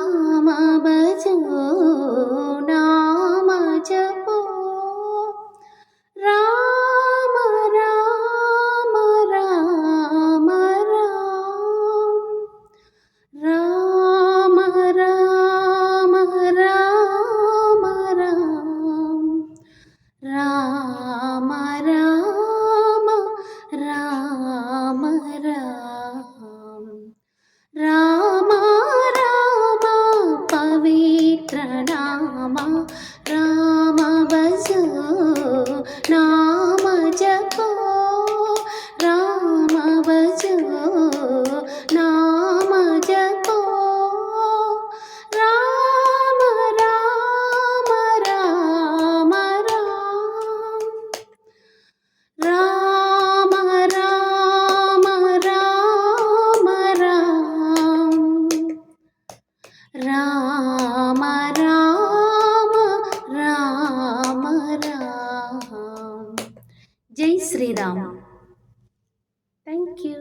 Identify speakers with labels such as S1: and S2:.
S1: రామ భజో నామ జపో రామ రామ రామ రామ రామ రామ రామ రామ రామ రామ రామ పవిత్ర నామ రామ భజో నామ జపో రామ భజో నామ జపో రామ రామ రామ రామ రామ రామ రామ రామ రామ రామ జై శ్రీరామ్. Thank you.